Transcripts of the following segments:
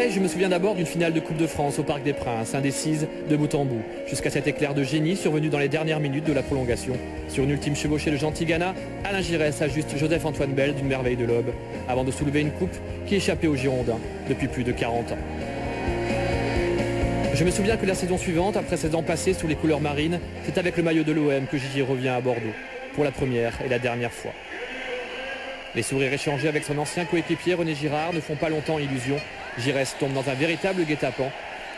Marseille, je me souviens d'abord d'une finale de Coupe de France au Parc des Princes, indécise de bout en bout, jusqu'à cet éclair de génie survenu dans les dernières minutes de la prolongation. Sur une ultime chevauchée de Gentil-Gana, Alain Giresse ajuste Joseph-Antoine Bell d'une merveille de lobe, avant de soulever une coupe qui échappait aux Girondins depuis plus de 40 ans. Je me souviens que la saison suivante, après 16 ans passés sous les couleurs marines, c'est avec le maillot de l'OM que Gigi revient à Bordeaux, pour la première et la dernière fois. Les sourires échangés avec son ancien coéquipier René Girard ne font pas longtemps illusion. Giresse tombe dans un véritable guet-apens.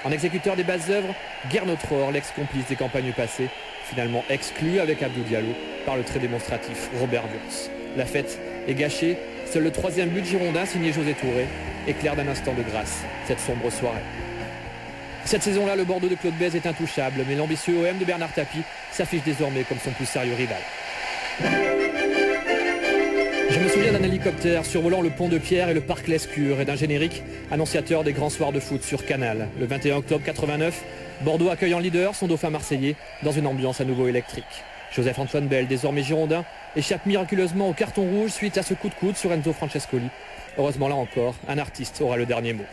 En exécuteur des basses œuvres, Gernot Rohr, l'ex-complice des campagnes passées, finalement exclu avec Abdou Diallo par le très démonstratif Robert Wurtz. La fête est gâchée. Seul le troisième but girondin signé José Touré éclaire d'un instant de grâce cette sombre soirée. Cette saison-là, le Bordeaux de Claude Bèze est intouchable, mais l'ambitieux OM de Bernard Tapie s'affiche désormais comme son plus sérieux rival. Je me souviens d'un hélicoptère survolant le pont de Pierre et le parc Lescure et d'un générique annonciateur des grands soirs de foot sur Canal. Le 21 octobre 89, Bordeaux accueille en leader son dauphin marseillais dans une ambiance à nouveau électrique. Joseph-Antoine Bell, désormais girondin, échappe miraculeusement au carton rouge suite à ce coup de coude sur Enzo Francescoli. Heureusement, là encore, un artiste aura le dernier mot.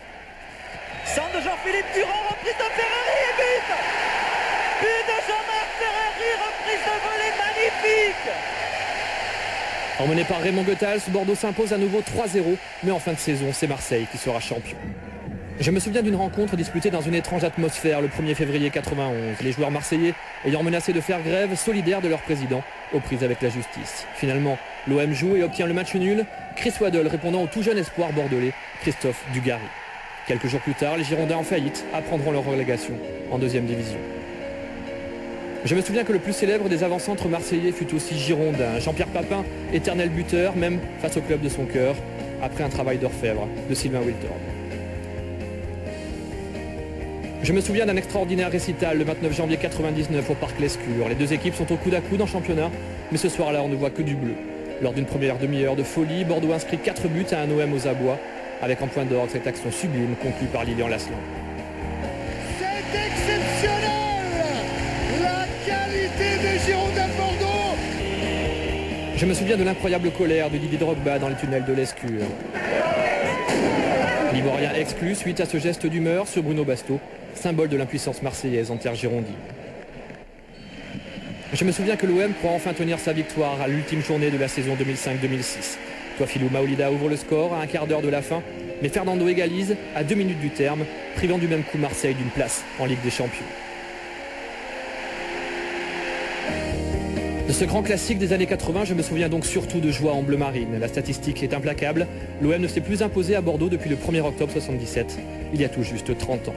Centre de Jean-Philippe Durand, reprise de Ferrari et but. But de Jean-Marc Ferrari, reprise de volée magnifique. Emmené par Raymond Goethals, Bordeaux s'impose à nouveau 3-0, mais en fin de saison, c'est Marseille qui sera champion. Je me souviens d'une rencontre disputée dans une étrange atmosphère le 1er février 91, les joueurs marseillais ayant menacé de faire grève, solidaires de leur président, aux prises avec la justice. Finalement, l'OM joue et obtient le match nul, Chris Waddle répondant au tout jeune espoir bordelais, Christophe Dugarry. Quelques jours plus tard, les Girondins en faillite apprendront leur relégation en 2e division. Je me souviens que le plus célèbre des avant-centres marseillais fut aussi girondin. Jean-Pierre Papin, éternel buteur, même face au club de son cœur, après un travail d'orfèvre de Sylvain Wiltord. Je me souviens d'un extraordinaire récital le 29 janvier 99 au Parc Lescure. Les deux équipes sont au coude à coude en championnat, mais ce soir-là, on ne voit que du bleu. Lors d'une première demi-heure de folie, Bordeaux inscrit 4 buts à un OM aux abois, avec en point d'orgue cette action sublime conclue par Lilian Laslan. C'est exceptionnel! La qualité des Girondins de Bordeaux! Je me souviens de l'incroyable colère de Didier Drogba dans les tunnels de l'Escure. L'Ivoirien exclu suite à ce geste d'humeur sur Bruno Basto, symbole de l'impuissance marseillaise en terre girondine. Je me souviens que l'OM pourra enfin tenir sa victoire à l'ultime journée de la saison 2005-2006. Toafilou Maolida ouvre le score à un quart d'heure de la fin, mais Fernando égalise à 2 minutes du terme, privant du même coup Marseille d'une place en Ligue des Champions. De ce grand classique des années 80, je me souviens donc surtout de joie en bleu marine. La statistique est implacable. L'OM ne s'est plus imposé à Bordeaux depuis le 1er octobre 77, il y a tout juste 30 ans.